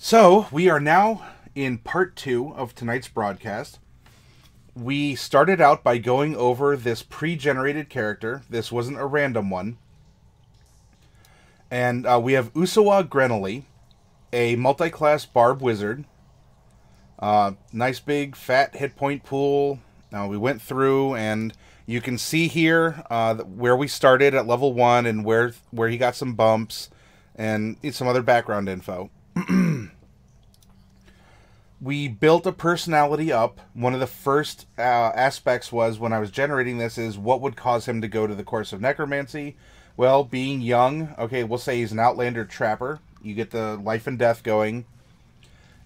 So, we are now in part 2 of tonight's broadcast. We started out by going over this pre-generated character. This wasn't a random one. And we have Usawah Grenoly, a multi-class barb wizard. Nice big fat hit point pool. We went through, and you can see here where we started at level 1 and where he got some bumps and some other background info. We built a personality up. One of the first aspects was, when I was generating this, is what would cause him to go to the course of Necromancy. Well, being young, okay, we'll say he's an Outlander trapper. You get the life and death going.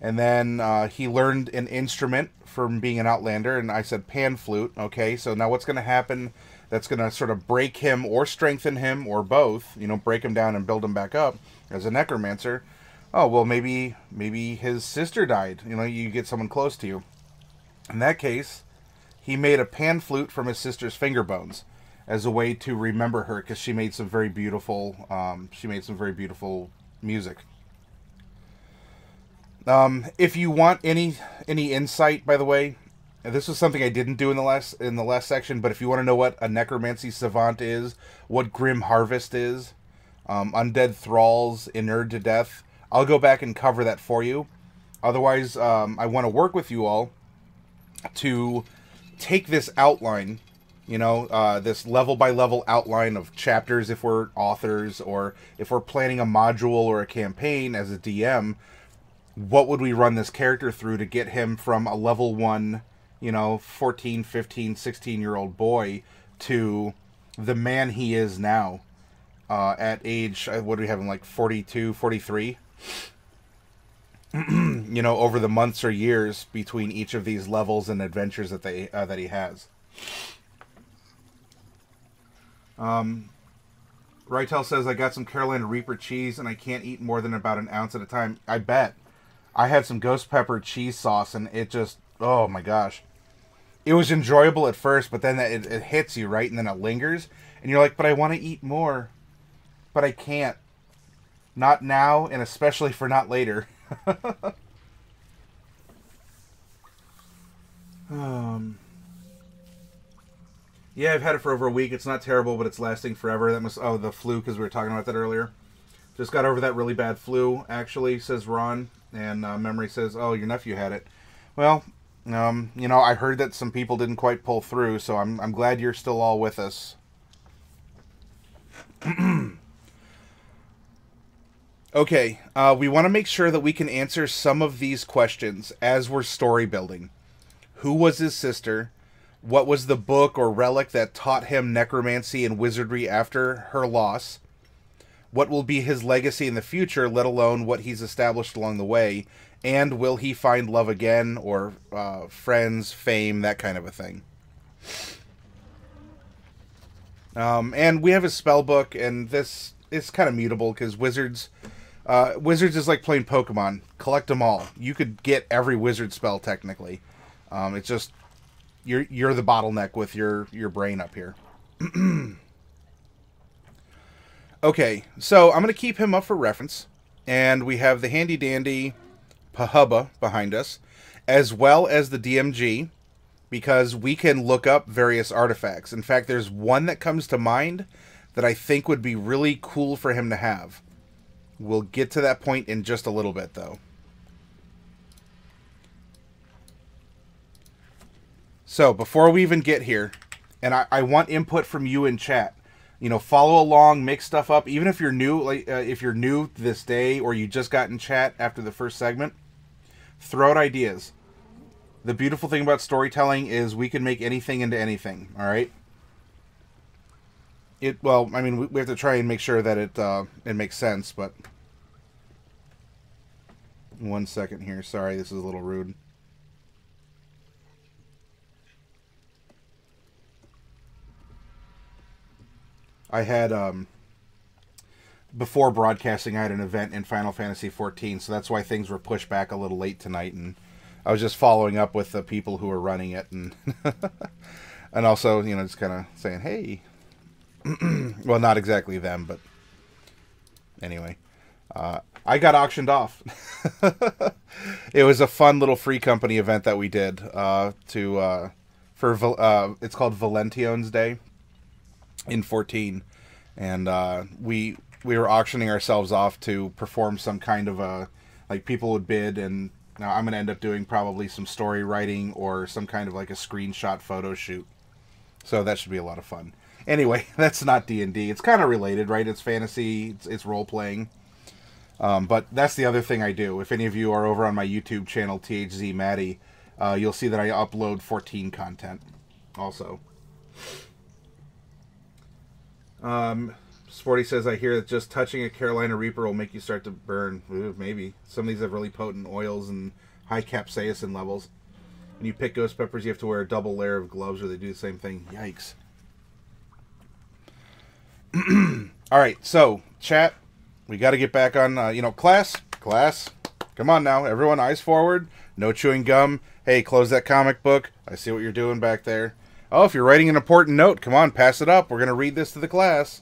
And then he learned an instrument from being an Outlander, and I said pan flute. Okay, so now what's going to happen that's going to sort of break him or strengthen him, or both, break him down and build him back up as a necromancer? Oh, well, maybe his sister died. You get someone close to you. In that case, he made a pan flute from his sister's finger bones as a way to remember her, because she made some very beautiful music. If you want any insight, by the way, this was something I didn't do in the last section, but if you want to know what a necromancy savant is, what grim harvest is, undead thralls inured to death, I'll go back and cover that for you. Otherwise, I want to work with you all to take this outline, this level-by-level outline of chapters if we're authors, or if we're planning a module or a campaign as a DM. What would we run this character through to get him from a level 1, 14, 15, 16-year-old boy to the man he is now at age, what do we have him, like 42, 43? Over the months or years between each of these levels and adventures that he has. Rytel says, I got some Carolina Reaper cheese and I can't eat more than about an ounce at a time. I bet. I had some ghost pepper cheese sauce and it just, oh my gosh. It was enjoyable at first, but then it hits you, right? And then it lingers. And you're like, but I want to eat more. But I can't. Not now, and especially for not later. Yeah, I've had it for over a week. It's not terrible, but it's lasting forever. That must... Oh, the flu, because we were talking about that earlier. Just got over that really bad flu, actually, says Ron. And Memory says, oh, your nephew had it. Well, I heard that some people didn't quite pull through, so I'm glad you're still all with us. Okay, we want to make sure that we can answer some of these questions as we're story building. Who was his sister? What was the book or relic that taught him necromancy and wizardry after her loss? What will be his legacy in the future, let alone what he's established along the way? And will he find love again, or friends, fame, that kind of a thing? And we have his spell book, and this is kind of mutable, because Wizards is like playing Pokemon. Collect them all. You could get every wizard spell, technically. It's just, you're the bottleneck with your brain up here. Okay, so I'm going to keep him up for reference. And we have the handy-dandy Pahubba behind us, as well as the DMG, because we can look up various artifacts. In fact, there's one that comes to mind that I think would be really cool for him to have. We'll get to that point in just a little bit, though. So, before we even get here, and I want input from you in chat. Follow along, make stuff up. Even if you're new, if you're new this day, or you just got in chat after the first segment, throw out ideas. The beautiful thing about storytelling is we can make anything into anything, all right? Well, I mean, we have to try and make sure that it makes sense, but... One second here. Sorry, this is a little rude. I had, before broadcasting, I had an event in Final Fantasy XIV, so that's why things were pushed back a little late tonight, and I was just following up with the people who were running it, and and also, just kind of saying, hey... Well, not exactly them, but anyway. I got auctioned off. It was a fun little free company event that we did it's called Valention's Day in 14, and we were auctioning ourselves off to perform some kind of a, like, people would bid, and now I'm gonna end up doing probably some story writing or some kind of like a screenshot photo shoot. So that should be a lot of fun. Anyway, that's not D&D. It's kind of related, right? It's fantasy. It's role playing. But that's the other thing I do. If any of you are over on my YouTube channel, THZ Maddie, you'll see that I upload 14 content also. Sporty says, I hear that just touching a Carolina Reaper will make you start to burn. Ooh, maybe. Some of these have really potent oils and high capsaicin levels. When you pick ghost peppers, you have to wear a double layer of gloves or they do the same thing. Yikes. Alright, so, chat. We got to get back on, class. Come on now. Everyone, eyes forward. No chewing gum. Hey, close that comic book. I see what you're doing back there. Oh, if you're writing an important note, come on, pass it up. We're going to read this to the class.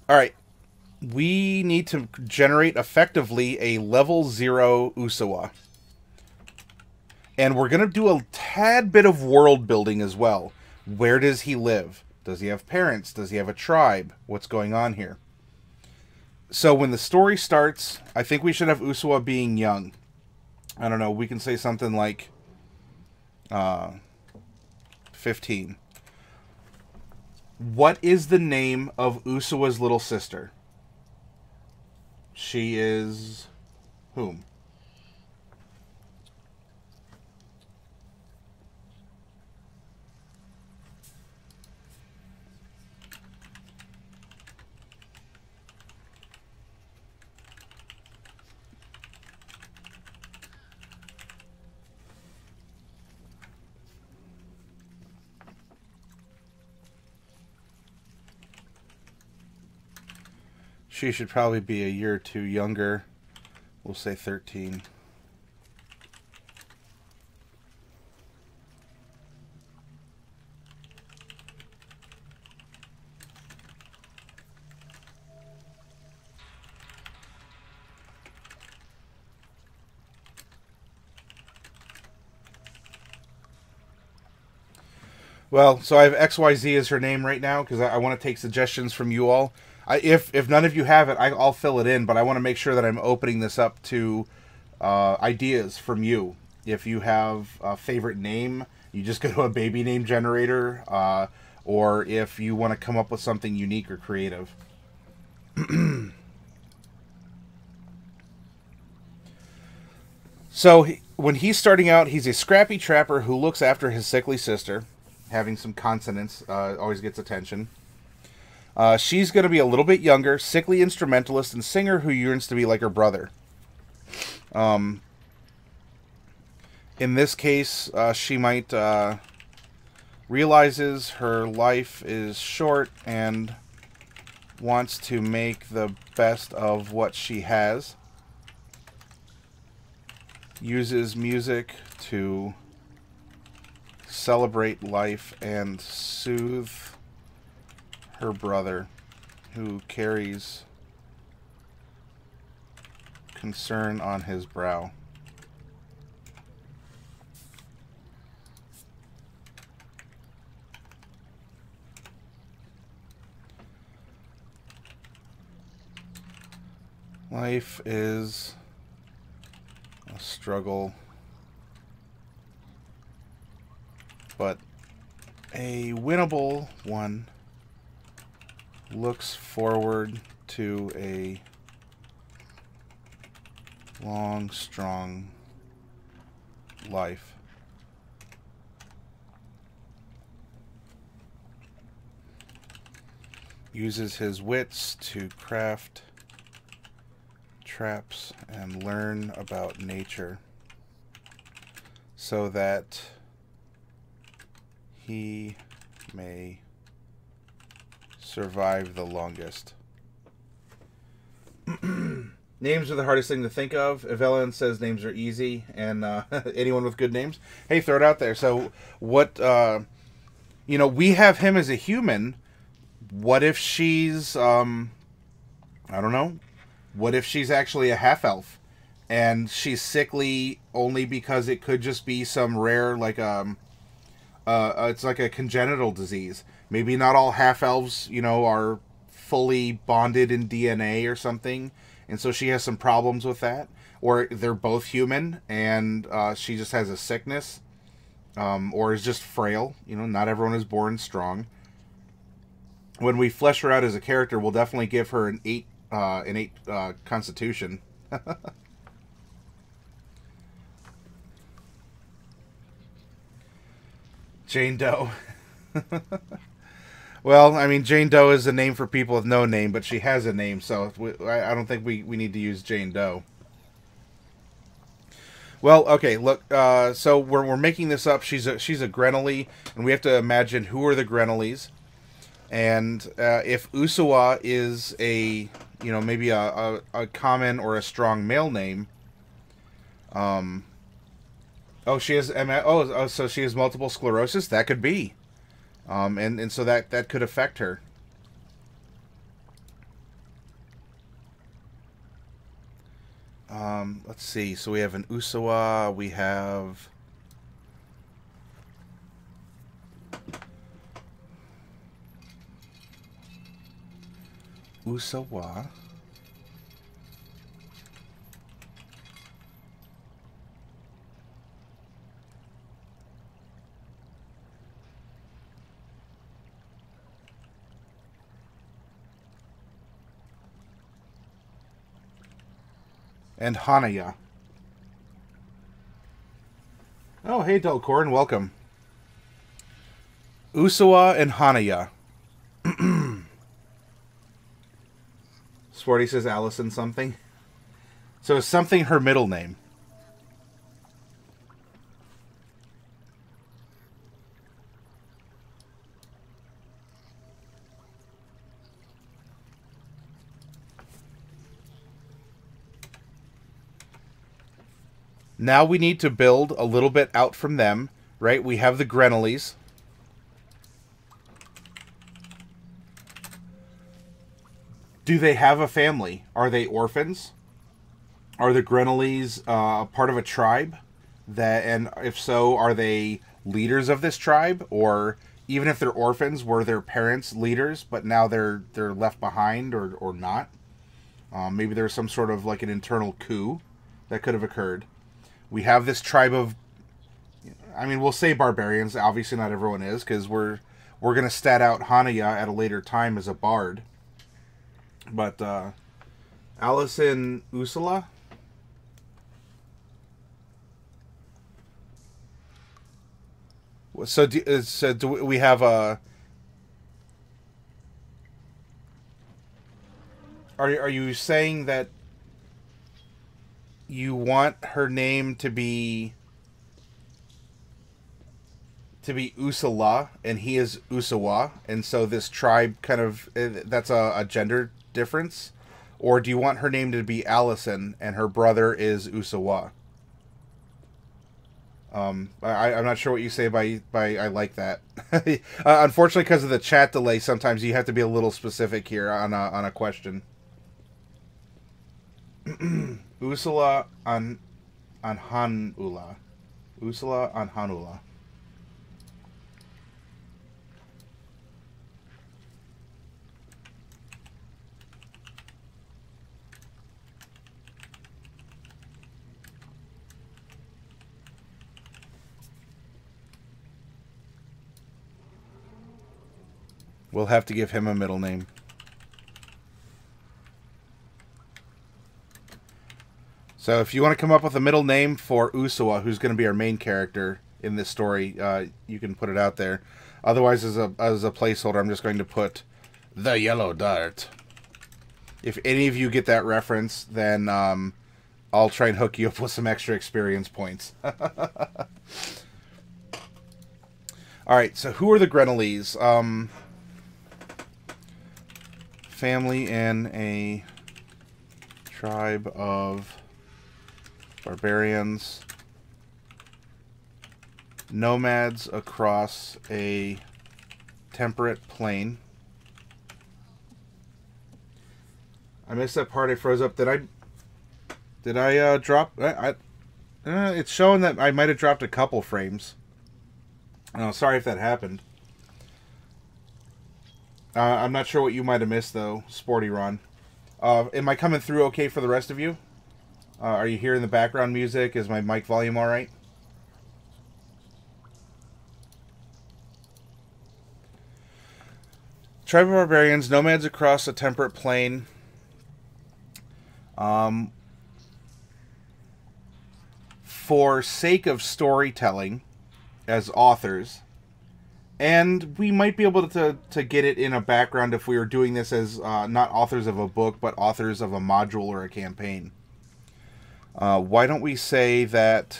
Alright. We need to generate effectively a level 0 Usawah. And we're going to do a tad bit of world building as well. Where does he live? Does he have parents? Does he have a tribe? What's going on here? So when the story starts, I think we should have Usawah being young. I don't know, we can say something like 15. What is the name of Usawah's little sister? She is whom? She should probably be a year or two younger. We'll say 13. Well, so I have XYZ as her name right now because I want to take suggestions from you all. If none of you have it, I'll fill it in, but I want to make sure that I'm opening this up to ideas from you. If you have a favorite name, you just go to a baby name generator, or if you want to come up with something unique or creative. So when he's starting out, he's a scrappy trapper who looks after his sickly sister. Having some consonants always gets attention. She's going to be a little bit younger, sickly instrumentalist and singer who yearns to be like her brother. In this case, she might realizes her life is short and wants to make the best of what she has. Uses music to celebrate life and soothe her brother, who carries concern on his brow. Life is a struggle, but a winnable one. Looks forward to a long, strong life. Uses his wits to craft traps and learn about nature so that he may survive the longest. Names are the hardest thing to think of. Evelyn says names are easy, and anyone with good names, hey, throw it out there. So what, we have him as a human. What if she's, I don't know, what if she's actually a half-elf? And she's sickly only because it could just be some rare, like, it's like a congenital disease. Maybe not all half-elves, are fully bonded in DNA or something, and so she has some problems with that. Or they're both human, and she just has a sickness, or is just frail. Not everyone is born strong. When we flesh her out as a character, we'll definitely give her an 8 constitution. Jane Doe. Well, I mean, Jane Doe is a name for people with no name, but she has a name, so I don't think we need to use Jane Doe. Well, okay, look, so we're making this up. She's a Grenoly, and we have to imagine who are the Grenolys. And if Usawah is a, maybe a common or a strong male name, she has so she has multiple sclerosis. That could be, and so that could affect her. Let's see. So we have an Usawah. We have Usawah. And Hanaya. Oh, hey, Delcorn, welcome. Usawah and Hanaya. Sporty says Allison something. So is something her middle name? Now we need to build a little bit out from them, right? We have the Grenolys. Do they have a family? Are they orphans? Are the Grenolys part of a tribe? And if so, are they leaders of this tribe? Or even if they're orphans, were their parents leaders, but now they're left behind or not? Maybe there's some sort of like an internal coup that could have occurred. We have this tribe of, we'll say barbarians. Obviously not everyone is, because we're going to stat out Hanaya at a later time as a bard. But Allison Usula? So do we have a... Are you saying that you want her name to be Usula, and he is Usawah, and so this tribe kind of, that's a gender difference? Or do you want her name to be Allison, and her brother is Usawah? I'm not sure what you say by I like that. Unfortunately, because of the chat delay, sometimes you have to be a little specific here on a question. Usula on Hanula. Usula on Hanula. We'll have to give him a middle name. So if you want to come up with a middle name for Usawah, who's going to be our main character in this story, you can put it out there. Otherwise, as a placeholder, I'm just going to put the yellow dart. If any of you get that reference, then I'll try and hook you up with some extra experience points. Alright, so who are the Grenolys? Family in a Tribe of barbarians, nomads across a temperate plain. I missed that part. I froze up. Did I drop? It's showing that I might have dropped a couple frames. Oh, sorry if that happened. I'm not sure what you might have missed, though, Sporty Ron. Am I coming through okay for the rest of you? Are you hearing the background music? Is my mic volume all right? Tribe of barbarians, nomads across a temperate plain. For sake of storytelling, as authors, and we might be able to get it in a background if we were doing this as not authors of a book, but authors of a module or a campaign. Why don't we say that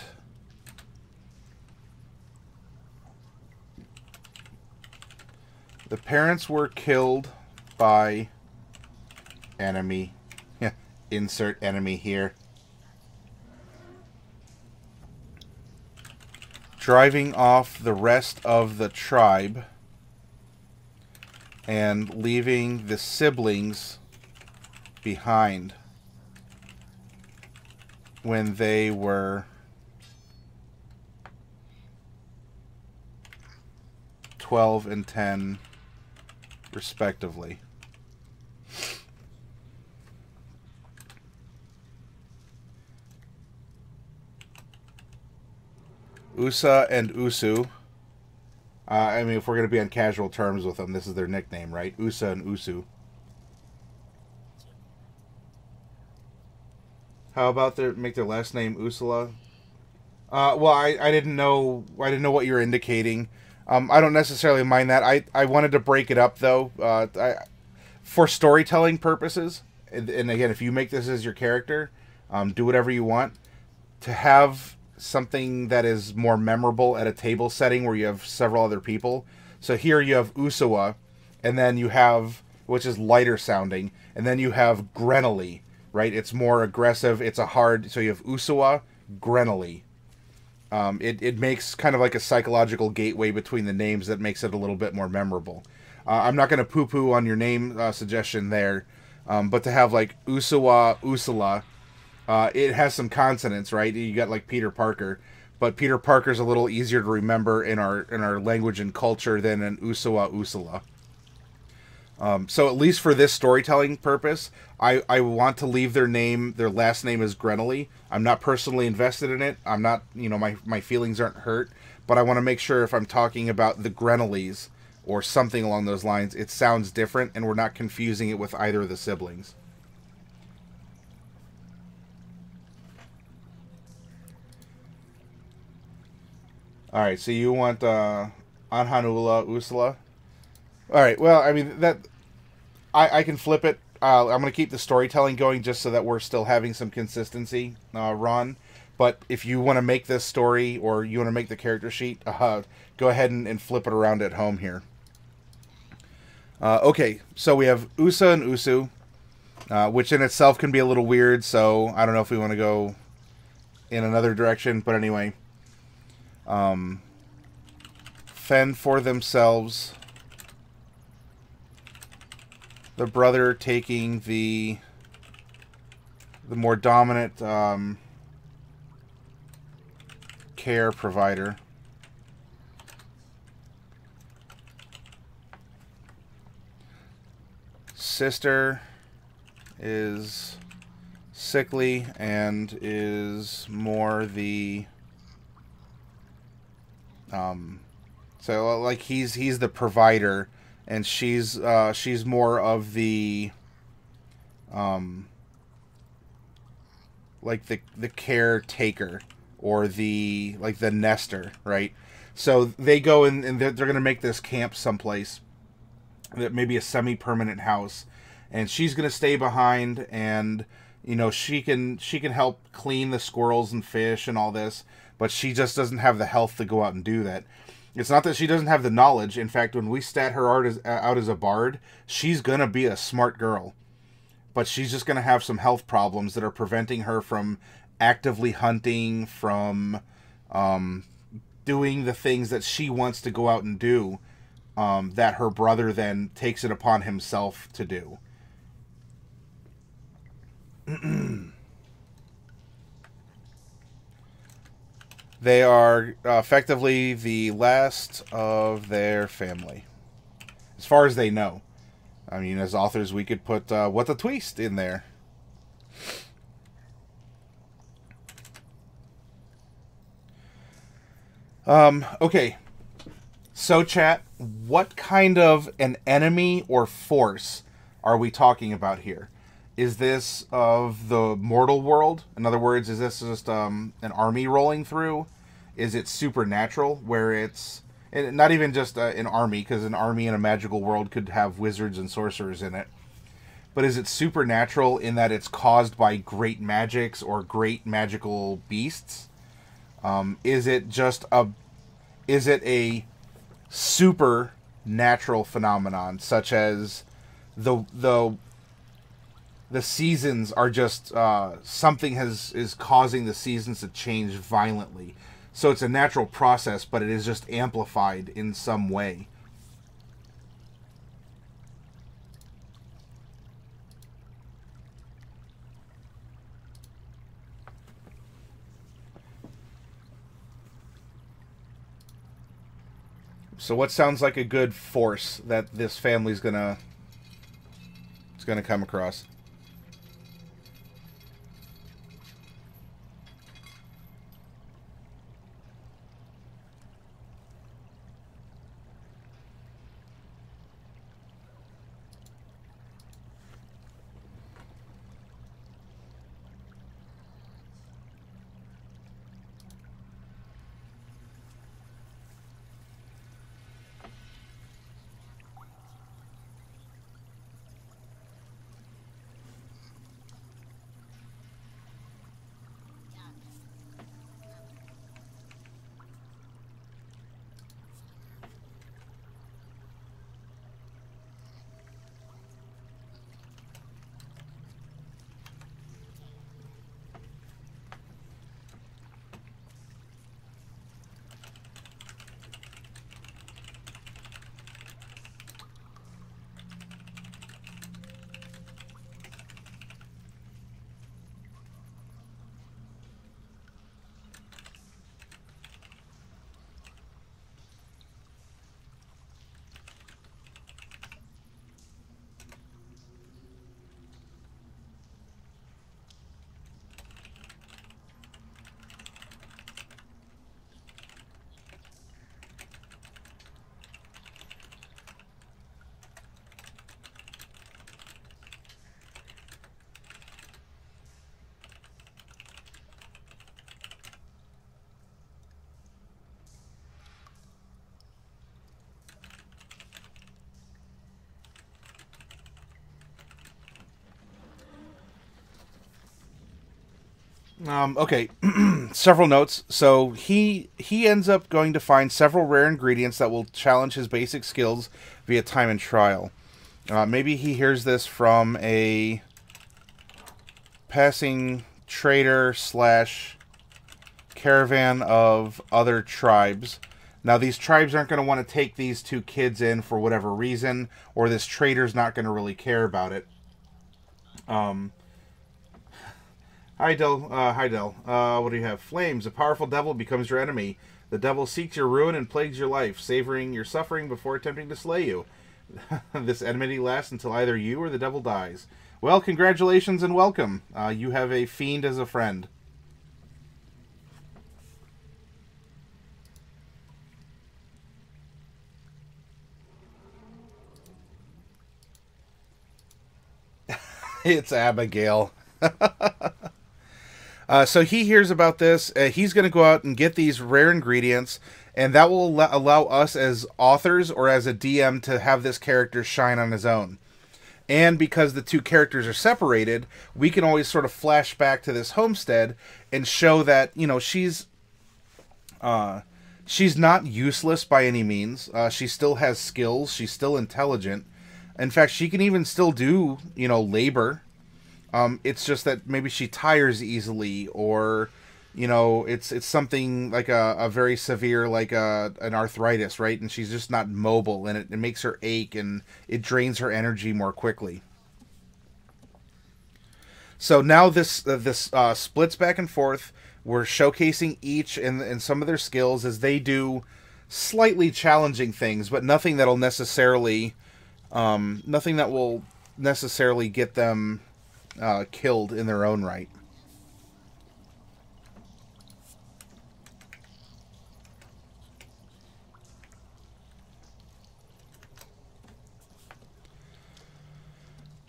the parents were killed by enemy. Insert enemy here. Driving off the rest of the tribe and leaving the siblings behind when they were 12 and 10 respectively. Usa and Usu. I mean, if we're going to be on casual terms with them, this is their nickname, right? Usa and Usu. How about make their last name Usula? Well, I didn't know what you were indicating. I don't necessarily mind that. I wanted to break it up though, for storytelling purposes. And again, if you make this as your character, do whatever you want to have something that is more memorable at a table setting where you have several other people. So here you have Usawah, and then you have, which is lighter sounding, and then you have Grenoly, right? It's more aggressive. It's a hard, so you have Usawah, Grenoly. It makes kind of like a psychological gateway between the names that makes it a little bit more memorable. I'm not going to poo-poo on your name suggestion there, but to have like Usawah, Usula, it has some consonants, right? You got like Peter Parker, but Peter Parker's a little easier to remember in our language and culture than an Usawah, Usula. So at least for this storytelling purpose, I want to leave their last name is Grenoly. I'm not personally invested in it. I'm not, my feelings aren't hurt, but I want to make sure if I'm talking about the Grenolys or something along those lines, it sounds different and we're not confusing it with either of the siblings. Alright, so you want Anhanula, Usula? Alright, well, I mean, I can flip it. I'm going to keep the storytelling going just so that we're still having some consistency, Ron. But if you want to make this story or you want to make the character sheet, go ahead and flip it around at home here. Okay, so we have Usa and Usu, which in itself can be a little weird, so I don't know if we want to go in another direction, but anyway. Fend for themselves. The brother taking the more dominant care provider. Sister is sickly and is more the so like he's the provider and she's more of the like the caretaker or the nester, right? So they go in and they're going to make this camp someplace that maybe a semi-permanent house, and she's going to stay behind, and she can help clean the squirrels and fish and all this, but she just doesn't have the health to go out and do that. It's not that she doesn't have the knowledge. In fact, when we stat her out as a bard, she's going to be a smart girl. but she's just going to have some health problems that are preventing her from actively hunting, from doing the things that she wants to go out and do, that her brother then takes it upon himself to do. They are effectively the last of their family, as far as they know. I mean, as authors, we could put what the twist in there. Okay. So, chat, what kind of an enemy or force are we talking about here? Is this of the mortal world? In other words, is this just an army rolling through? Is it supernatural, where it's... And not even just an army, because an army in a magical world could have wizards and sorcerers in it. But is it supernatural in that it's caused by great magics or great magical beasts? Is it just a... Is it a supernatural phenomenon, such as the seasons are just something is causing the seasons to change violently? So it's a natural process, but it is just amplified in some way. So what sounds like a good force that this family's gonna come across? Okay, several notes. So he ends up going to find several rare ingredients that will challenge his basic skills via time and trial. Maybe he hears this from a passing trader slash caravan of other tribes. Now, these tribes aren't going to want to take these two kids in for whatever reason, or this trader's not going to really care about it. Hi, Del. What do you have? Flames. A powerful devil becomes your enemy. The devil seeks your ruin and plagues your life, savoring your suffering before attempting to slay you. This enmity lasts until either you or the devil dies. Well, congratulations and welcome. You have a fiend as a friend. It's Abigail. So he hears about this. He's going to go out and get these rare ingredients, and that will allow us as authors or as a DM to have this character shine on his own. And because the two characters are separated, we can always sort of flash back to this homestead and show that, you know, she's not useless by any means. She still has skills. She's still intelligent. In fact, she can even still do, you know, labor. It's just that maybe she tires easily, or it's something like a very severe, like an arthritis, right? And she's just not mobile, and it makes her ache, and it drains her energy more quickly. So now this splits back and forth. We're showcasing each and some of their skills as they do slightly challenging things, but nothing that will necessarily get them killed in their own right.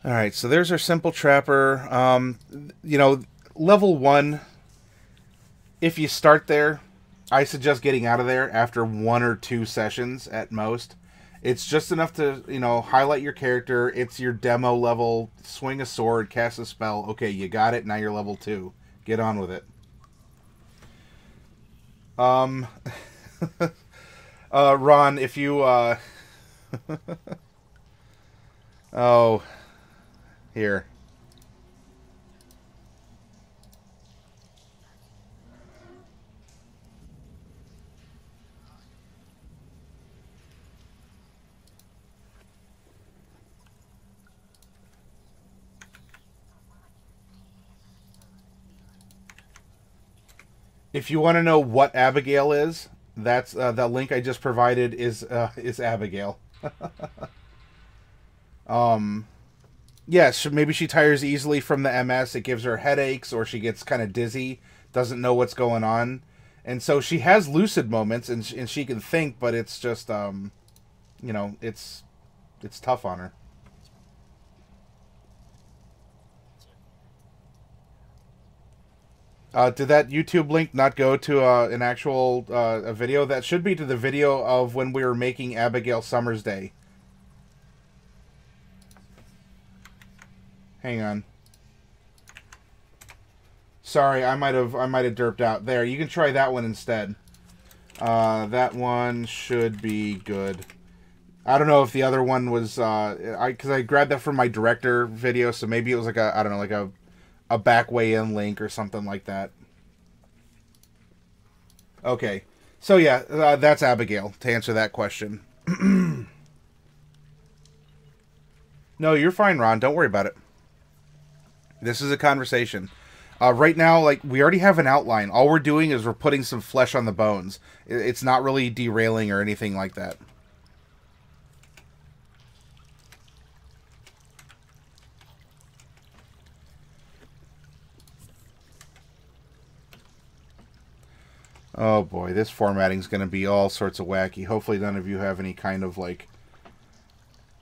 All right, so there's our simple trapper. Level 1, if you start there, I suggest getting out of there after 1 or 2 sessions at most. It's just enough to, highlight your character. It's your demo level. Swing a sword, cast a spell. Okay, you got it. Now you're level 2. Get on with it. Ron, if you, oh, here. If you want to know what Abigail is, that's the link I just provided is Abigail. Yes, maybe she tires easily from the MS. It gives her headaches, or she gets kind of dizzy, doesn't know what's going on, and so she has lucid moments, and she can think, but it's just it's tough on her. Did that YouTube link not go to an actual a video? That should be to the video of when we were making Abigail Summer's Day. Hang on. Sorry, I might have derped out. There, you can try that one instead. That one should be good. I don't know if the other one was because I grabbed that from my director video, so maybe it was like I don't know, like a back way in link or something like that. Okay, so yeah, that's Abigail to answer that question. No, you're fine, Ron. Don't worry about it. This is a conversation. Right now, like, we already have an outline. All we're doing is we're putting some flesh on the bones. It's not really derailing or anything like that. Oh boy, this formatting's going to be all sorts of wacky. Hopefully none of you have any kind of, like,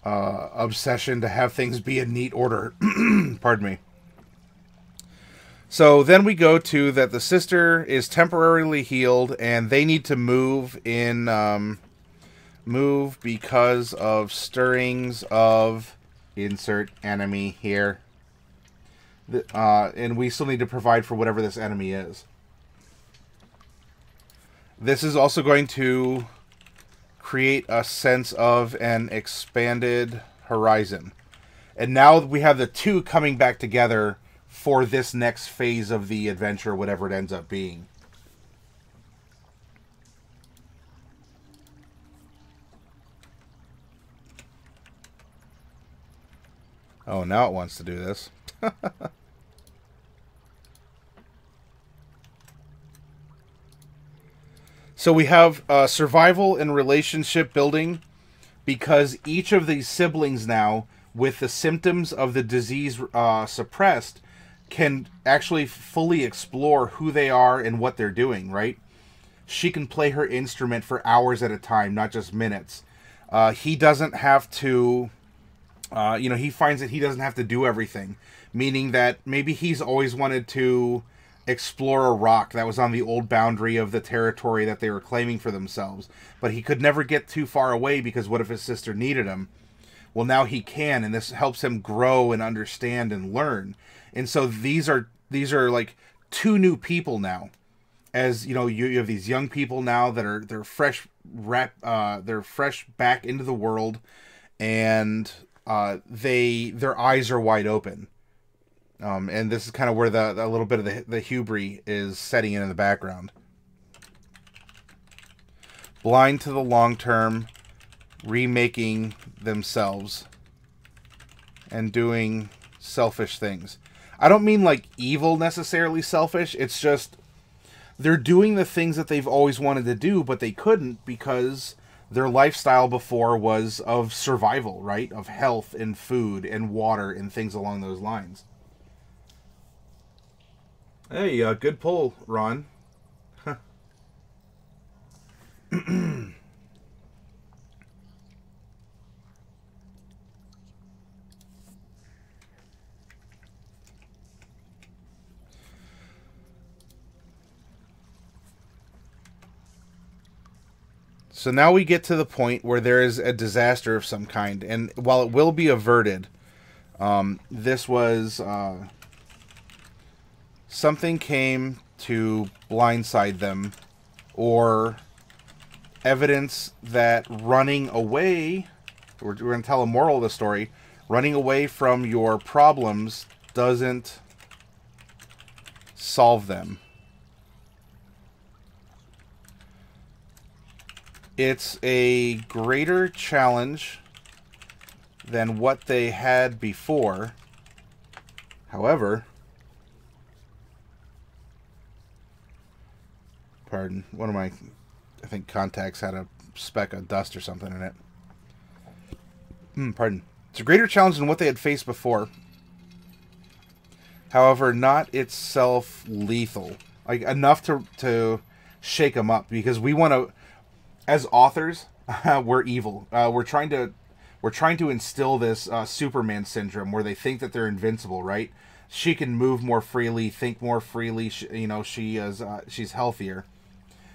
obsession to have things be in neat order. Pardon me. So then we go to that the sister is temporarily healed, and they need to move move because of stirrings of insert enemy here. And we still need to provide for whatever this enemy is. This is also going to create a sense of an expanded horizon. And now we have the two coming back together for this next phase of the adventure, whatever it ends up being. Oh, now it wants to do this. So we have survival and relationship building, because each of these siblings now, with the symptoms of the disease suppressed, can actually fully explore who they are and what they're doing, right? She can play her instrument for hours at a time, not just minutes. He doesn't have to, he finds that he doesn't have to do everything, meaning that maybe he's always wanted to explore a rock that was on the old boundary of the territory that they were claiming for themselves, but he could never get too far away because what if his sister needed him? Well, now he can, and this helps him grow and understand and learn. And so these are like two new people now. As you know, you have these young people now that they're fresh back into the world, and their eyes are wide open. And this is kind of where the little bit of the hubris is setting in the background. Blind to the long term, remaking themselves, and doing selfish things. I don't mean like evil necessarily selfish. It's just they're doing the things that they've always wanted to do, but they couldn't because their lifestyle before was of survival, right? Of health and food and water and things along those lines. Hey, good pull, Ron. So now we get to the point where there is a disaster of some kind. And while it will be averted, this was... something came to blindside them, or evidence that running away... We're going to tell a moral of the story. Running away from your problems doesn't solve them. It's a greater challenge than what they had before. However, pardon, one of my, I think, contacts had a speck of dust or something in it. Pardon. It's a greater challenge than what they had faced before. However, not itself lethal. Like, enough to shake them up. Because we want to... As authors, we're evil. We're trying to instill this Superman syndrome where they think that they're invincible, right? She can move more freely, think more freely. She's healthier,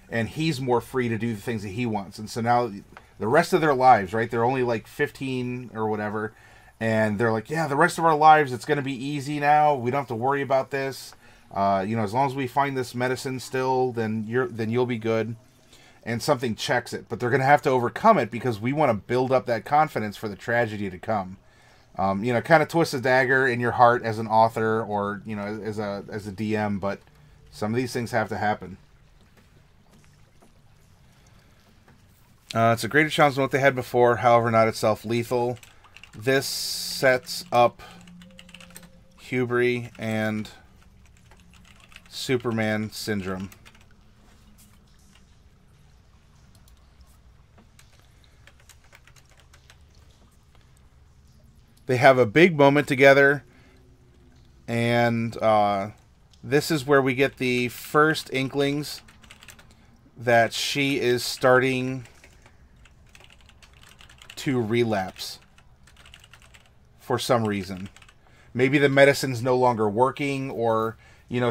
and he's more free to do the things that he wants. And so now, the rest of their lives, right? They're only like 15 or whatever, and they're like, yeah, the rest of our lives it's going to be easy now. We don't have to worry about this. As long as we find this medicine still, then you'll be good. And something checks it, but they're going to have to overcome it because we want to build up that confidence for the tragedy to come. Kind of twist a dagger in your heart as an author or, as a DM, but some of these things have to happen. It's a greater challenge than what they had before, however, not itself lethal. This sets up hubris and Superman syndrome. They have a big moment together, and this is where we get the first inklings that she is starting to relapse for some reason. Maybe the medicine's no longer working, or,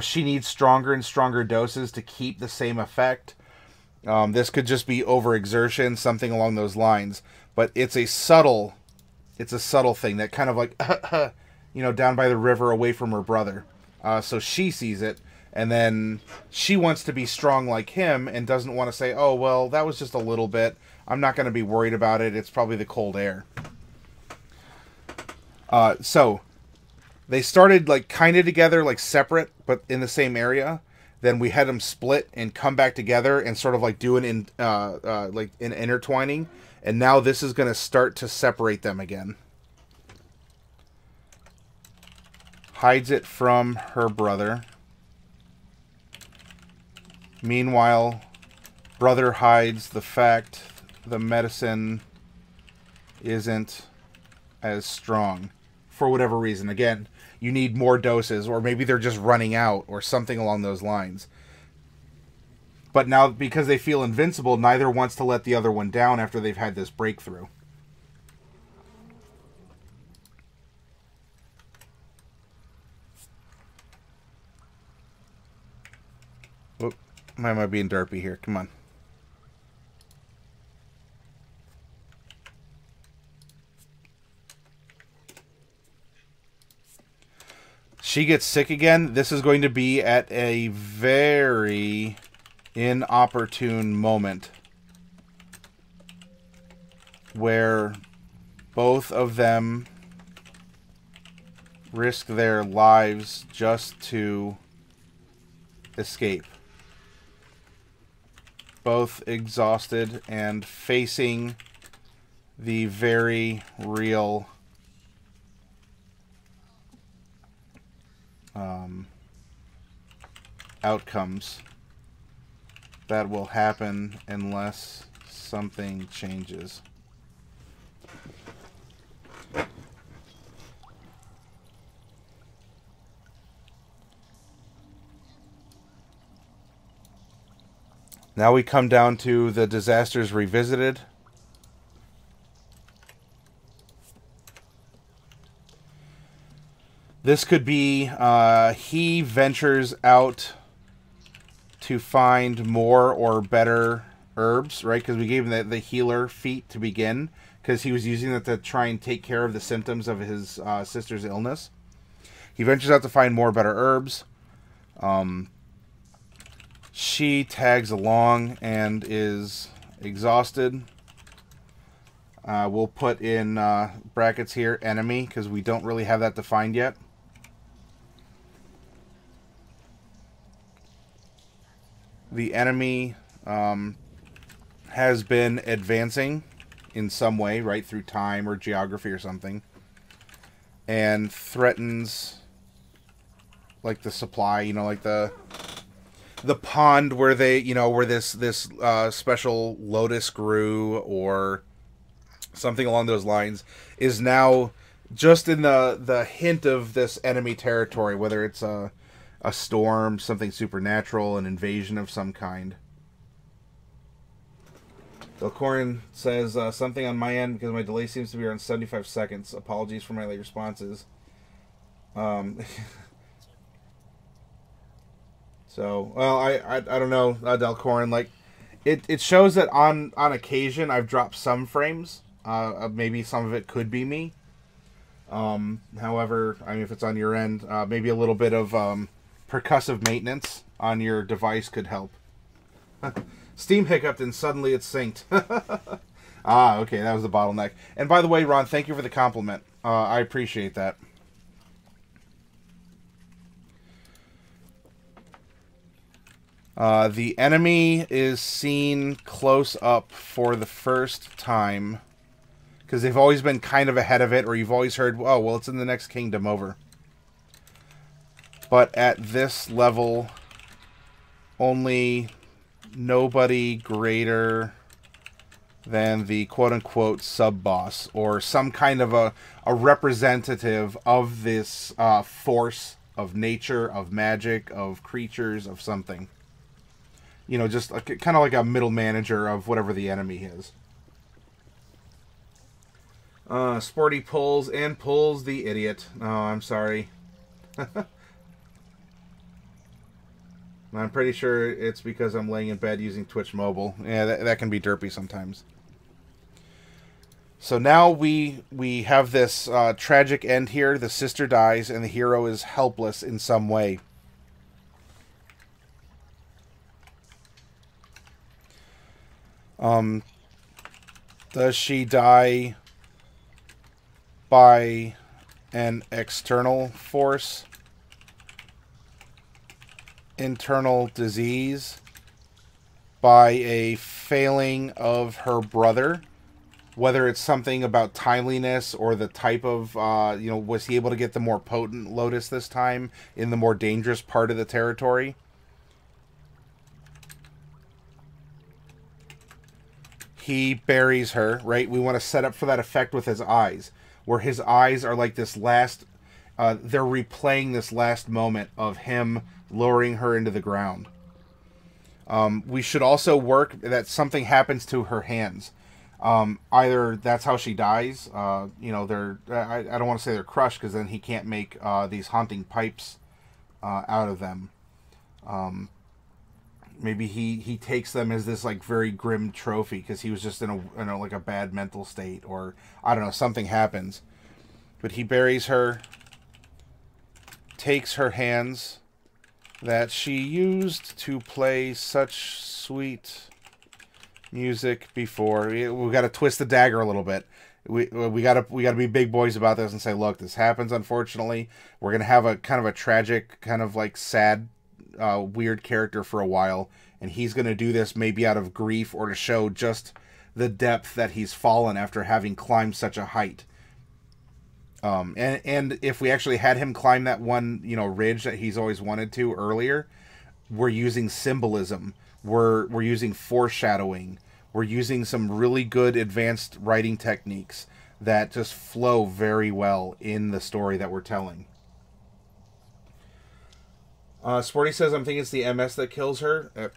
she needs stronger and stronger doses to keep the same effect. This could just be overexertion, something along those lines. But it's a subtle thing that kind of like, down by the river away from her brother. So she sees it, and then she wants to be strong like him and doesn't want to say, oh, well, that was just a little bit. I'm not going to be worried about it. It's probably the cold air. So they started like kind of together, like separate, but in the same area. Then we had them split and come back together and sort of like do an intertwining. And now this is going to start to separate them again. Hides it from her brother. Meanwhile, brother hides the fact the medicine isn't as strong. For whatever reason. Again, you need more doses, or maybe they're just running out, or something along those lines. But now, because they feel invincible, neither wants to let the other one down after they've had this breakthrough. Whoop. Why am I being derpy here? Come on. She gets sick again. This is going to be at a very inopportune moment where both of them risk their lives just to escape. Both exhausted and facing the very real outcomes that will happen unless something changes. Now we come down to the disasters revisited. This could be he ventures out to find more or better herbs, right? Because we gave him the healer feat to begin, because he was using that to try and take care of the symptoms of his sister's illness. He ventures out to find more better herbs. She tags along and is exhausted. We'll put in brackets here, enemy, because we don't really have that defined yet. The enemy has been advancing in some way, right, through time or geography or something, and threatens, like, the supply, you know, like the pond where they, you know, where this special lotus grew, or something along those lines, is now just in the hint of this enemy territory, whether it's a storm, something supernatural, an invasion of some kind. Delcorin says, something on my end, because my delay seems to be around 75 seconds. Apologies for my late responses. So, well, I don't know, Delcorin. Like, it shows that on occasion I've dropped some frames. Maybe some of it could be me. However, I mean, if it's on your end, maybe a little bit of percussive maintenance on your device could help. Steam hiccuped and suddenly it synced. Ah, okay, that was the bottleneck. And by the way, Ron, thank you for the compliment. I appreciate that. The enemy is seen close up for the first time, because they've always been kind of ahead of it, or you've always heard, oh, well, it's in the next kingdom over. But at this level, only nobody greater than the quote-unquote sub-boss, or some kind of a representative of this force of nature, of magic, of creatures, of something. You know, just like, kind of like a middle manager of whatever the enemy is. Sporty pulls the idiot. Oh, I'm sorry. I'm pretty sure it's because I'm laying in bed using Twitch Mobile. Yeah, that can be derpy sometimes. So now we have this tragic end here. The sister dies, and the hero is helpless in some way. Does she die by an external force? Internal disease? By a failing of her brother? Whether it's something about timeliness or the type of, you know, was he able to get the more potent lotus this time in the more dangerous part of the territory? He buries her, right? We want to set up for that effect with his eyes, where his eyes are like this last, they're replaying this last moment of him lowering her into the ground. We should also work that something happens to her hands. Either that's how she dies, you know, I don't want to say they're crushed, because then he can't make these haunting pipes out of them. Maybe he takes them as this, like, very grim trophy because he was just in a like a bad mental state, or I don't know, something happens. But he buries her, takes her hands that she used to play such sweet music before. We got to twist the dagger a little bit. We gotta be big boys about this and say, look, this happens. Unfortunately, we're gonna have a kind of a tragic, kind of like sad, weird character for a while, and he's gonna do this maybe out of grief or to show just the depth that he's fallen after having climbed such a height. And if we actually had him climb that one, ridge that he's always wanted to earlier, we're using symbolism. We're using foreshadowing. We're using some really good advanced writing techniques that just flow very well in the story that we're telling. Sporty says, I'm thinking it's the MS that kills her.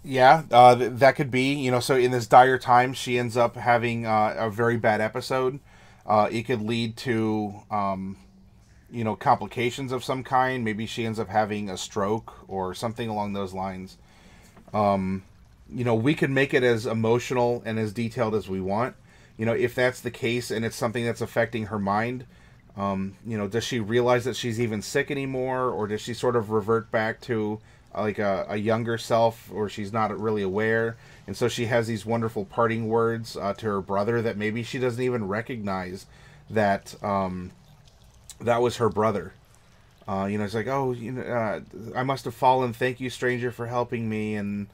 Yeah, that could be. So in this dire time, she ends up having a very bad episode. It could lead to, complications of some kind. Maybe she ends up having a stroke or something along those lines. We could make it as emotional and as detailed as we want. If that's the case and it's something that's affecting her mind, does she realize that she's even sick anymore? Or does she sort of revert back to like a younger self, or she's not really aware? And so she has these wonderful parting words to her brother that maybe she doesn't even recognize that that was her brother. It's like, oh, I must have fallen. Thank you, stranger, for helping me. And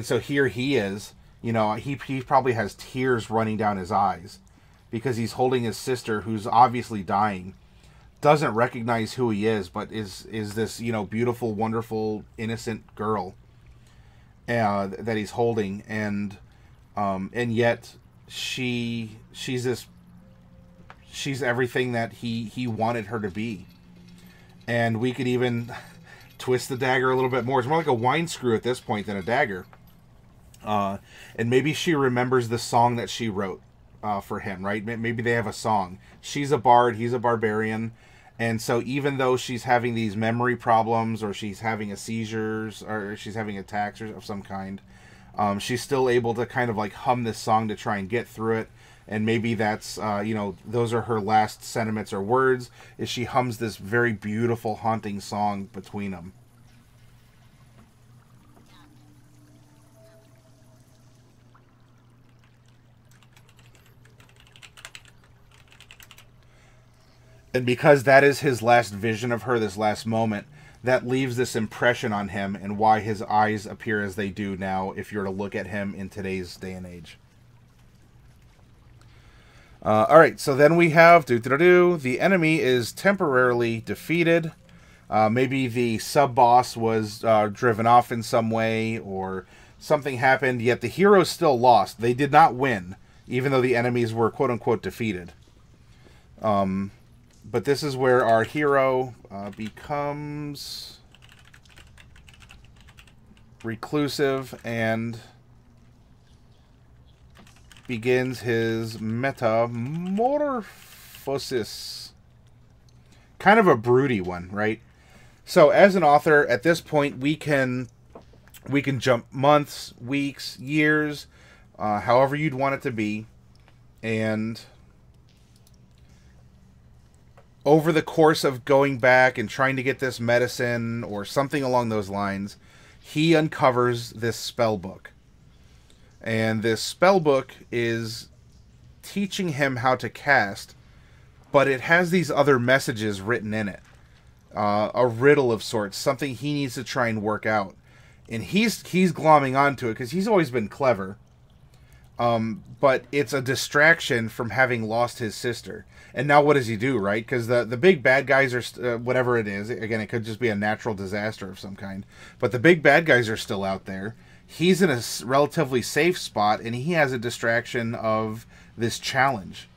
so here he is. He probably has tears running down his eyes because he's holding his sister, who's obviously dying. Doesn't recognize who he is, but is this beautiful, wonderful, innocent girl that he's holding, and yet she's everything that he wanted her to be. And we could even twist the dagger a little bit more. It's more like a wine screw at this point than a dagger. And maybe she remembers the song that she wrote for him, right? Maybe they have a song. She's a bard, he's a barbarian. And so even though she's having these memory problems, or she's having seizures, or she's having attacks of some kind, she's still able to kind of like hum this song to try and get through it. And maybe that's, those are her last sentiments or words, is she hums this very beautiful, haunting song between them. And because that is his last vision of her, this last moment, that leaves this impression on him, and why his eyes appear as they do now, if you're to look at him in today's day and age. Alright, so then we have, the enemy is temporarily defeated. Maybe the sub-boss was driven off in some way, or something happened, yet the heroes still lost. They did not win, even though the enemies were quote-unquote defeated. But this is where our hero becomes reclusive and begins his metamorphosis. Kind of a broody one, right? So as an author, at this point, we can jump months, weeks, years, however you'd want it to be, and over the course of going back and trying to get this medicine or something along those lines, he uncovers this spell book. And this spell book is teaching him how to cast, but it has these other messages written in it. A riddle of sorts, something he needs to try and work out. And he's glomming onto it because he's always been clever. But it's a distraction from having lost his sister. And now what does he do, right? Because the big bad guys are, whatever it is, again, it could just be a natural disaster of some kind. But the big bad guys are still out there. He's in a relatively safe spot, and he has a distraction of this challenge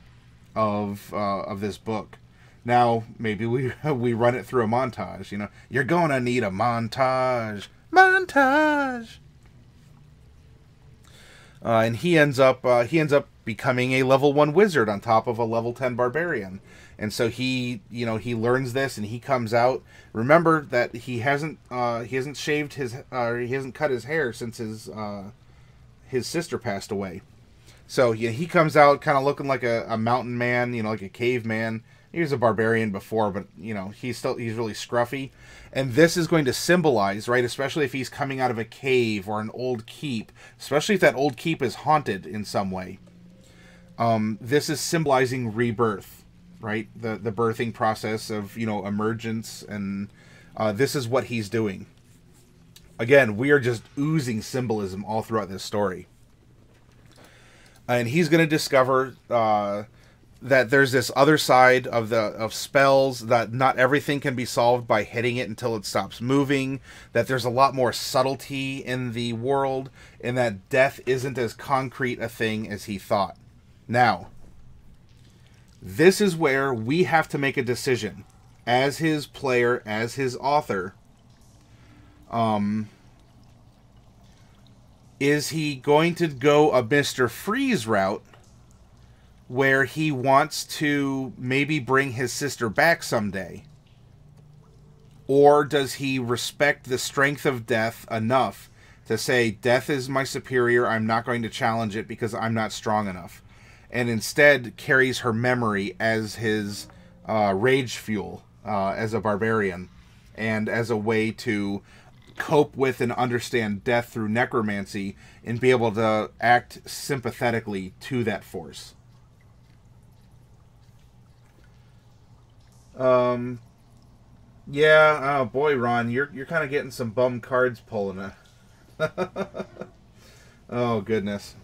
of this book. Now, maybe we run it through a montage. You're going to need a montage. Montage! And he ends up becoming a level 1 wizard on top of a level 10 barbarian. And so he learns this, and he comes out. Remember that he hasn't shaved his, he hasn't cut his hair since his sister passed away. So he comes out kind of looking like a mountain man, like a caveman, he was a barbarian before, but he's really scruffy, and this is going to symbolize, right? Especially if he's coming out of a cave or an old keep, especially if that old keep is haunted in some way. This is symbolizing rebirth, right? The birthing process of emergence, and this is what he's doing. Again, we are just oozing symbolism all throughout this story. And he's going to discover that there's this other side of spells, that not everything can be solved by hitting it until it stops moving, that there's a lot more subtlety in the world, and that death isn't as concrete a thing as he thought. Now, this is where we have to make a decision as his player, as his author. Is he going to go a Mr. Freeze route where he wants to maybe bring his sister back someday? Or does he respect the strength of death enough to say, death is my superior, I'm not going to challenge it because I'm not strong enough? And instead carries her memory as his rage fuel as a barbarian, and as a way to cope with and understand death through necromancy, and be able to act sympathetically to that force. Yeah, oh boy, Ron, you're kind of getting some bum cards pulling it. Oh goodness.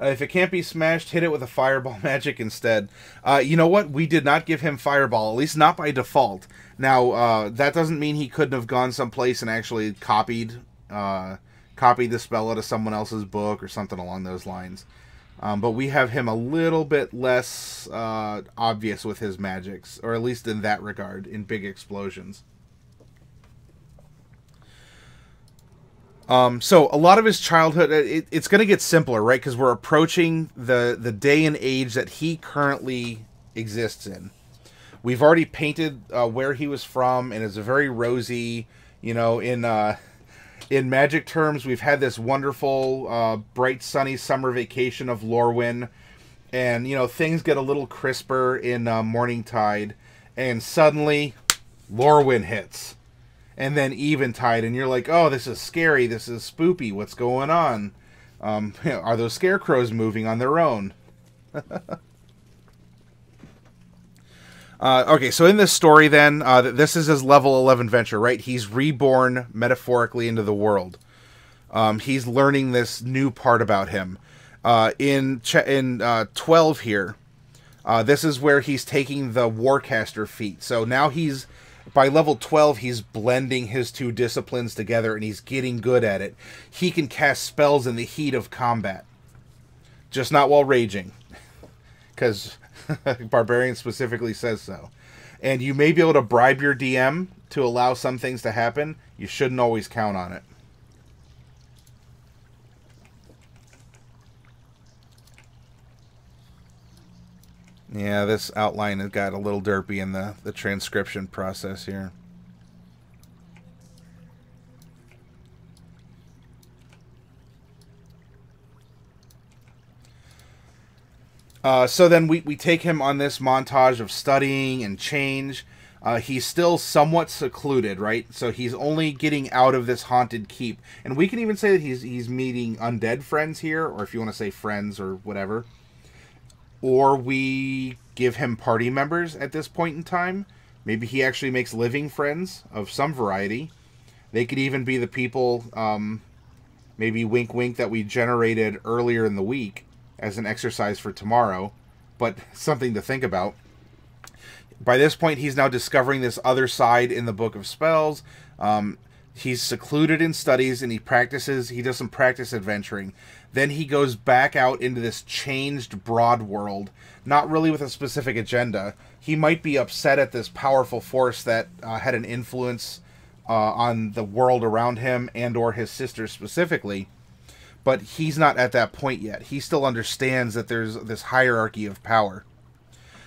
If it can't be smashed, hit it with a fireball magic instead. You know what? We did not give him fireball, at least not by default. Now, that doesn't mean he couldn't have gone someplace and actually copied the spell out of someone else's book or something along those lines. But we have him a little bit less obvious with his magics, or at least in that regard, in big explosions. So a lot of his childhood, it's going to get simpler, right? Because we're approaching the day and age that he currently exists in. We've already painted where he was from, and it's a very rosy, in magic terms, we've had this wonderful, bright, sunny summer vacation of Lorwyn, and, things get a little crisper in Morningtide, and suddenly Lorwyn hits. And then Eventide, and you're like, oh, this is scary, this is spoopy, what's going on? Are those scarecrows moving on their own? Okay, so in this story then, this is his level 11 venture, right? He's reborn metaphorically into the world. He's learning this new part about him. In 12 here, this is where he's taking the Warcaster feat. So now by level 12, he's blending his two disciplines together, and he's getting good at it. He can cast spells in the heat of combat. Just not while raging. Because Barbarian specifically says so. And you may be able to bribe your DM to allow some things to happen. You shouldn't always count on it. Yeah, this outline has got a little derpy in the transcription process here. So then we take him on this montage of studying and change. He's still somewhat secluded, right? So he's only getting out of this haunted keep. And we can even say that he's meeting undead friends here, or if you want to say friends or whatever. Or we give him party members at this point in time. Maybe he actually makes living friends of some variety. They could even be the people, maybe wink wink, that we generated earlier in the week as an exercise for tomorrow. But something to think about. By this point, he's now discovering this other side in the Book of Spells. He's secluded in studies, and he does some practice adventuring. Then he goes back out into this changed broad world, not really with a specific agenda. He might be upset at this powerful force that had an influence on the world around him and or his sister specifically, but he's not at that point yet. He still understands that there's this hierarchy of power.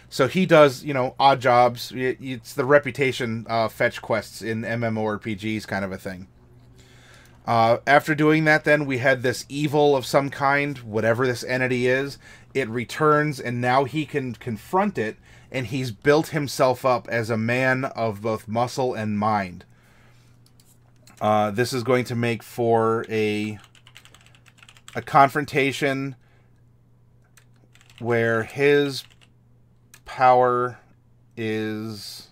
So he does, odd jobs. It's the reputation fetch quests in MMORPGs kind of a thing. After doing that, then we had this evil of some kind, whatever this entity is. It returns, and now he can confront it, and he's built himself up as a man of both muscle and mind. This is going to make for a confrontation where his power is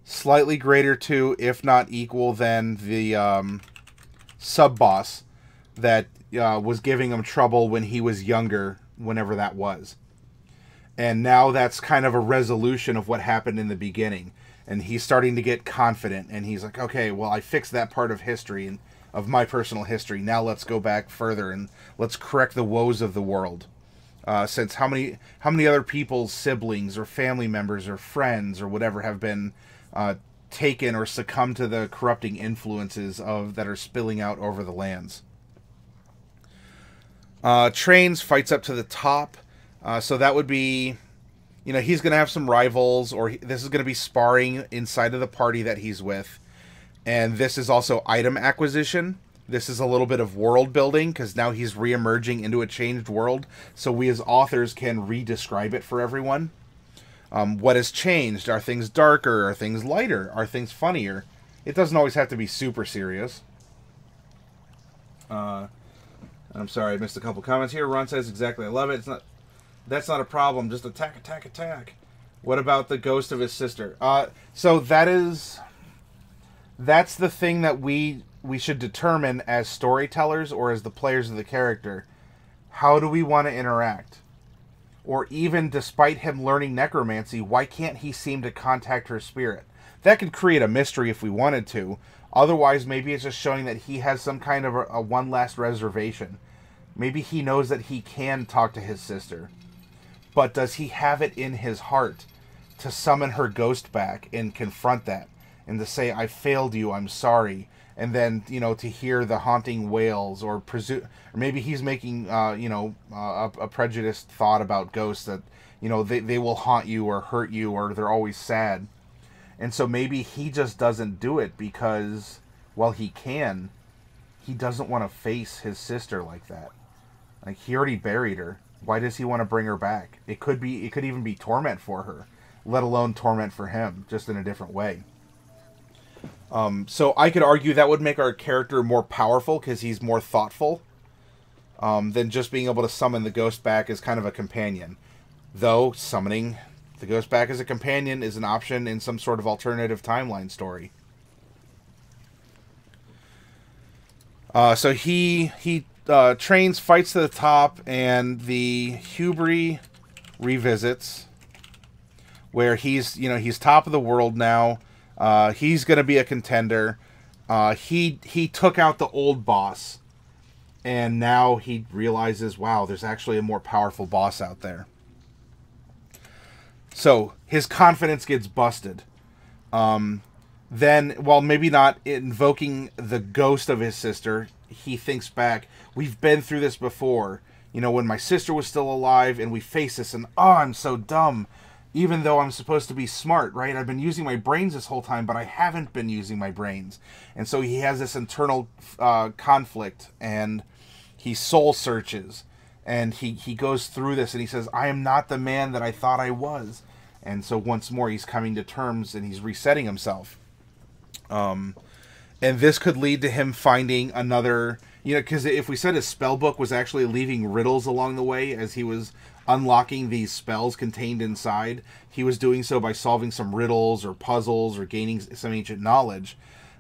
slightly greater to, if not equal, than the sub-boss that was giving him trouble when he was younger, whenever that was. And now that's kind of a resolution of what happened in the beginning. And he's starting to get confident, and he's like, okay, well, I fixed that part of history, and of my personal history. Now let's go back further, and let's correct the woes of the world. Since how many other people's siblings or family members or friends or whatever have been taken or succumbed to the corrupting influences that are spilling out over the lands. Trains fights up to the top, so that would be, he's going to have some rivals, or this is going to be sparring inside of the party that he's with. And this is also item acquisition. This is a little bit of world building, because now he's re-emerging into a changed world, so we as authors can re-describe it for everyone. What has changed? Are things darker? Are things lighter? Are things funnier? It doesn't always have to be super serious. I'm sorry, I missed a couple comments here. Ron says, exactly, I love it. That's not a problem. Just attack, attack, attack. What about the ghost of his sister? So that's the thing that we should determine as storytellers or as the players of the character. How do we want to interact? Or even despite him learning necromancy, why can't he seem to contact her spirit? That could create a mystery if we wanted to. Otherwise, maybe it's just showing that he has some kind of a one last reservation. Maybe he knows that he can talk to his sister. But does he have it in his heart to summon her ghost back and confront that? And to say, I failed you, I'm sorry. And then, to hear the haunting wails, or maybe he's making, a prejudiced thought about ghosts that, they will haunt you or hurt you, or they're always sad. And so maybe he just doesn't do it because, while he can, he doesn't want to face his sister like that. Like, he already buried her. Why does he want to bring her back? It could even be torment for her, let alone torment for him, just in a different way. So I could argue that would make our character more powerful because he's more thoughtful than just being able to summon the ghost back as kind of a companion. Though summoning the ghost back as a companion is an option in some sort of alternative timeline story. So he trains, fights to the top, and the Hubri revisits, where he's top of the world now. He's going to be a contender. He took out the old boss, and now he realizes, wow, there's actually a more powerful boss out there. So his confidence gets busted. Then, while maybe not invoking the ghost of his sister, he thinks back, we've been through this before. When my sister was still alive, and we faced this, and I'm so dumb. Even though I'm supposed to be smart, right? I've been using my brains this whole time, but I haven't been using my brains. And so he has this internal conflict, and he soul searches. And he goes through this, and he says, I am not the man that I thought I was. And so once more, he's coming to terms, and he's resetting himself. And this could lead to him finding another... because if we said his spell book was actually leaving riddles along the way as he was unlocking these spells contained inside, he was doing so by solving some riddles or puzzles or gaining some ancient knowledge.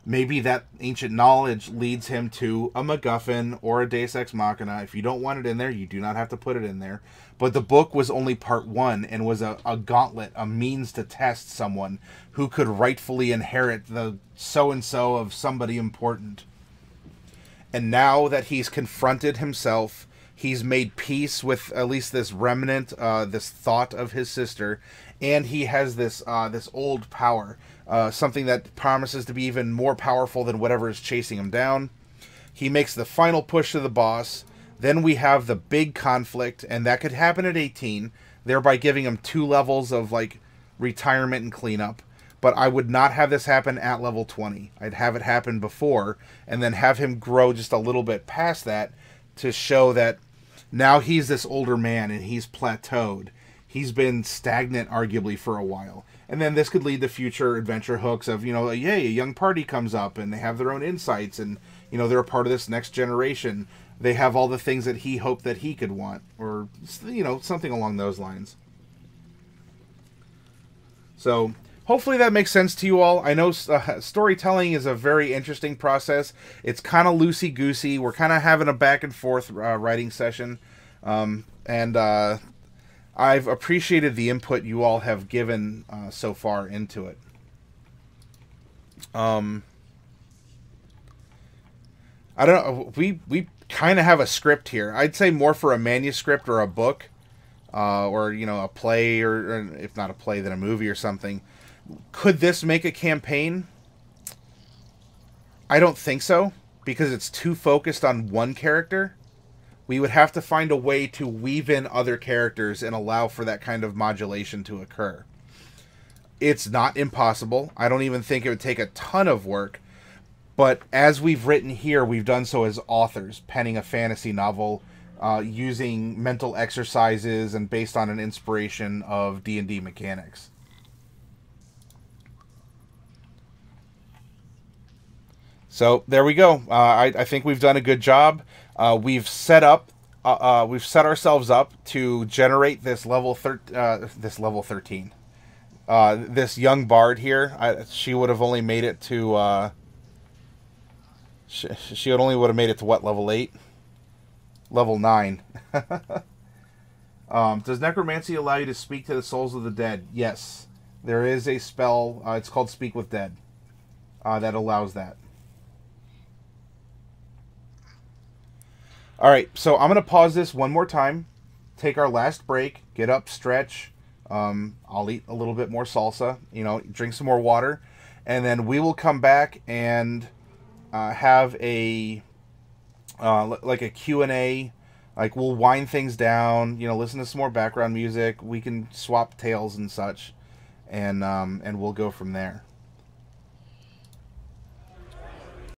Maybe that ancient knowledge leads him to a MacGuffin or a Deus Ex Machina. If you don't want it in there, you do not have to put it in there. But the book was only part 1 and was a gauntlet, a means to test someone who could rightfully inherit the so-and-so of somebody important. And now that he's confronted himself, he's made peace with at least this remnant, this thought of his sister, and he has this old power, something that promises to be even more powerful than whatever is chasing him down. He makes the final push to the boss. Then we have the big conflict, and that could happen at 18, thereby giving him 2 levels of retirement and cleanup. but I would not have this happen at level 20. I'd have it happen before, and then have him grow just a little bit past that to show that now he's this older man and he's plateaued. He's been stagnant, arguably, for a while. And then this could lead to future adventure hooks of, yay, a young party comes up and they have their own insights and, they're a part of this next generation. They have all the things that he hoped that he could want, or, something along those lines. So, hopefully that makes sense to you all. I know storytelling is a very interesting process. It's kind of loosey-goosey. We're kind of having a back-and-forth writing session. And I've appreciated the input you all have given so far into it. I don't know. We kind of have a script here. I'd say more for a manuscript or a book, or a play, or if not a play, then a movie or something. Could this make a campaign? I don't think so, because it's too focused on one character. We would have to find a way to weave in other characters and allow for that kind of modulation to occur. It's not impossible. I don't even think it would take a ton of work. But as we've written here, we've done so as authors, penning a fantasy novel, using mental exercises and based on an inspiration of D&D mechanics. So there we go. I think we've done a good job. We've set ourselves up to generate this level 13. This young bard here. She would have only made it to. She would have made it to what, level 8? Level 9. Does Necromancy allow you to speak to the souls of the dead? Yes. There is a spell, it's called Speak with Dead, that allows that. Alright, so I'm going to pause this one more time, take our last break, get up, stretch, I'll eat a little bit more salsa, drink some more water, and then we will come back and have a like a Q&A. Like, we'll wind things down, listen to some more background music. We can swap tales and such, and we'll go from there.